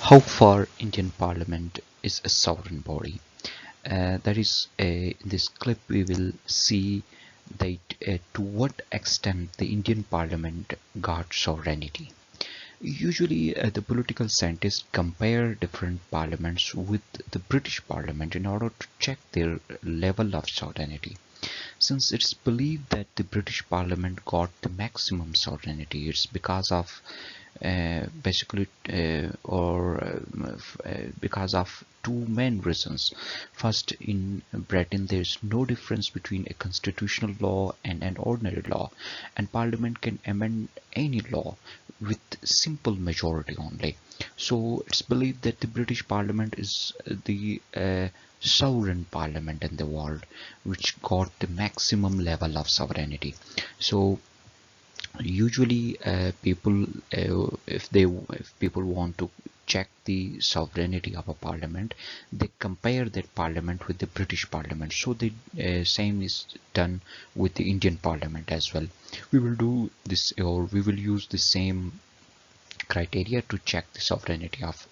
how far Indian Parliament is a sovereign body. In this clip we will see that to what extent the Indian Parliament got sovereignty. Usually, the political scientists compare different parliaments with the British Parliament in order to check their level of sovereignty. Since it's believed that the British Parliament got the maximum sovereignty, it's because of because of two main reasons. First, in Britain there is no difference between a constitutional law and an ordinary law, and Parliament can amend any law with simple majority only. So it's believed that the British Parliament is the sovereign parliament in the world, which got the maximum level of sovereignty. So usually if people want to check the sovereignty of a parliament, they compare that parliament with the British Parliament. So the same is done with the Indian Parliament as well. We will do this, or we will use the same criteria to check the sovereignty of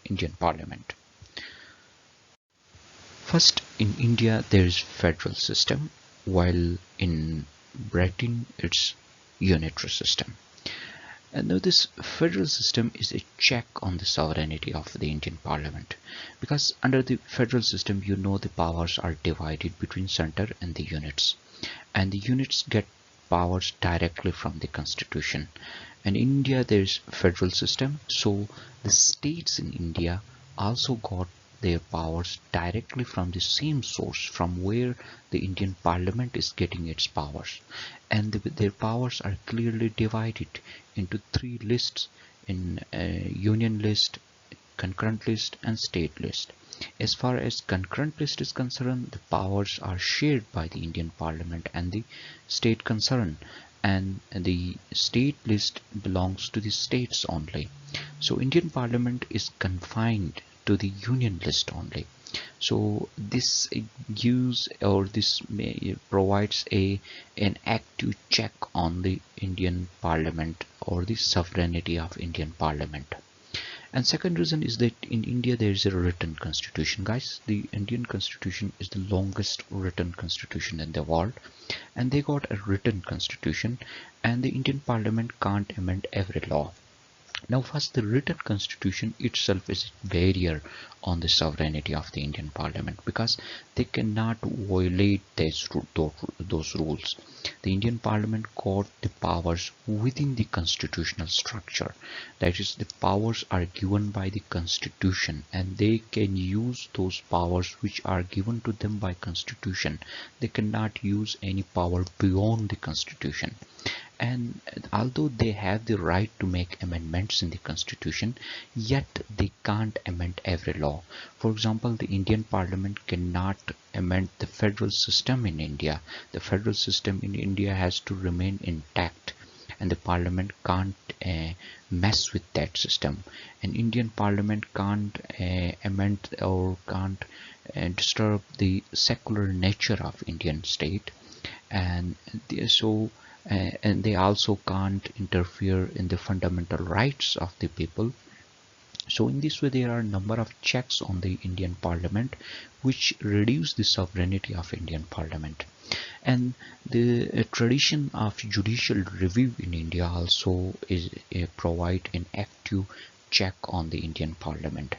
Indian Parliament. First, in India there is federal system, while in Britain it's unitary system. And now this federal system is a check on the sovereignty of the Indian Parliament, because under the federal system, you know, the powers are divided between center and the units, and the units get powers directly from the constitution. And in India there is federal system, so the states in India also got their powers directly from the same source from where the Indian Parliament is getting its powers. And their powers are clearly divided into three lists: in union list, concurrent list, and state list. As far as concurrent list is concerned, the powers are shared by the Indian Parliament and the state concerned, and the state list belongs to the states only. So Indian Parliament is confined to the union list only. So this provides an active check on the Indian Parliament, or the sovereignty of Indian Parliament. And second reason is that in India there is a written constitution. Guys, the Indian constitution is the longest written constitution in the world, and they got a written constitution, and the Indian Parliament can't amend every law. Now first, the written constitution itself is a barrier on the sovereignty of the Indian Parliament, because they cannot violate those rules. The Indian Parliament got the powers within the constitutional structure. That is, the powers are given by the constitution, and they can use those powers which are given to them by constitution. They cannot use any power beyond the constitution. And although they have the right to make amendments in the constitution, yet they can't amend every law. For example, the Indian Parliament cannot amend the federal system in India. The federal system in India has to remain intact, and the Parliament can't mess with that system. An Indian Parliament can't amend or can't disturb the secular nature of Indian state, and and they also can't interfere in the fundamental rights of the people. So in this way, there are a number of checks on the Indian Parliament which reduce the sovereignty of Indian Parliament. And the tradition of judicial review in India also is provide an active check on the Indian Parliament.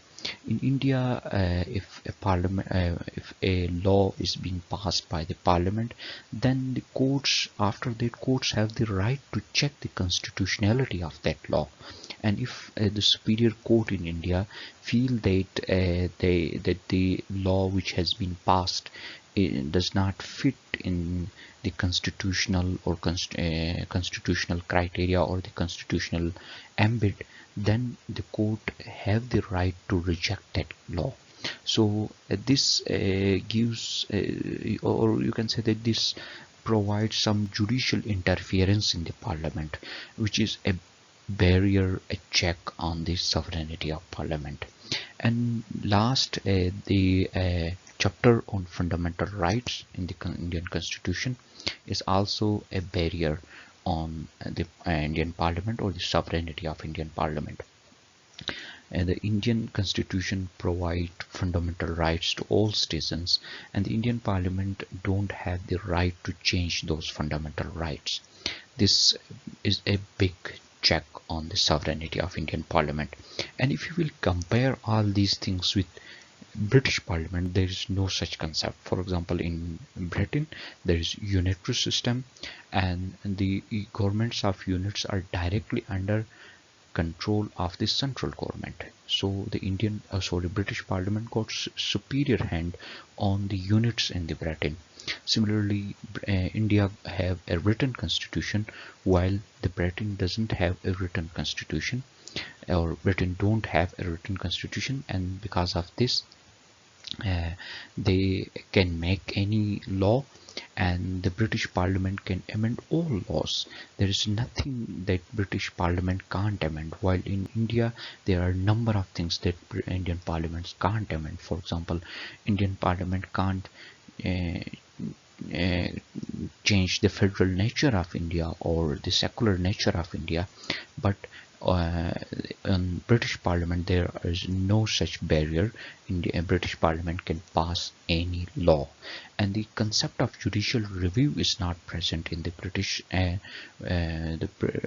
In India, if a law is being passed by the Parliament, then the courts, after that, courts have the right to check the constitutionality of that law. And if the superior court in India feel that the law which has been passed does not fit in the constitutional or constitutional criteria or the constitutional ambit, then the court have the right to reject that law. So this gives, or you can say that this provides some judicial interference in the Parliament, which is a barrier, a check on the sovereignty of Parliament. And last, the chapter on fundamental rights in the Indian Constitution is also a barrier on the Indian Parliament, or the sovereignty of Indian Parliament. And the Indian Constitution provides fundamental rights to all citizens, and the Indian Parliament don't have the right to change those fundamental rights. This is a big check on the sovereignty of Indian Parliament. And if you will compare all these things with British Parliament, there is no such concept. For example, in Britain, there is unitary system, and the governments of units are directly under control of the central government. So the British Parliament got superior hand on the units in the Britain. Similarly, India have a written constitution, while the Britain doesn't have a written constitution, or Britain don't have a written constitution, and because of this, they can make any law, and the British Parliament can amend all laws. There is nothing that British Parliament can't amend, while in India there are a number of things that Indian Parliaments can't amend. For example, Indian Parliament can't uh, uh, change the federal nature of India or the secular nature of India, but in British Parliament there is no such barrier. In the British Parliament can pass any law, and the concept of judicial review is not present in the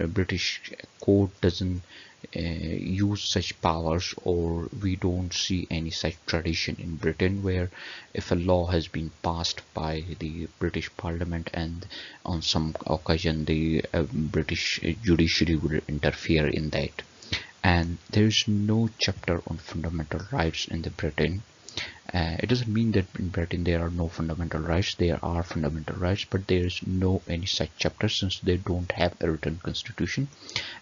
British court doesn't use such powers, or we don't see any such tradition in Britain where if a law has been passed by the British Parliament and on some occasion the British judiciary would interfere in that. And there is no chapter on fundamental rights in the Britain. It doesn't mean that in Britain there are no fundamental rights. There are fundamental rights, but there is no any such chapter, since they don't have a written constitution,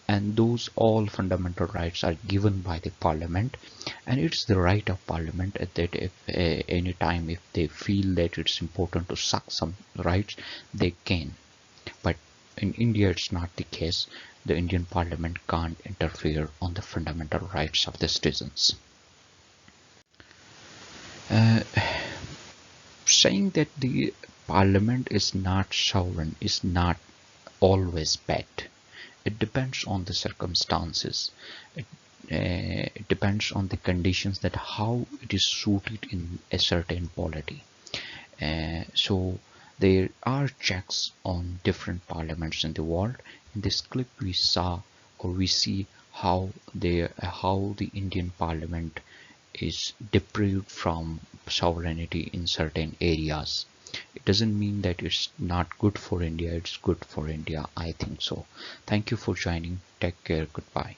and those all fundamental rights are given by the Parliament, and it's the right of Parliament that if any time if they feel that it's important to suck some rights, they can. But in India it's not the case. The Indian Parliament can't interfere on the fundamental rights of the citizens. Uh, Saying that the Parliament is not sovereign is not always bad. It depends on the circumstances. It depends on the conditions, that how it is suited in a certain polity. So there are checks on different parliaments in the world. In this clip we saw, or we see how the Indian Parliament is deprived from sovereignty in certain areas. It doesn't mean that it's not good for India. It's good for India, I think so. Thank you for joining. Take care. Goodbye.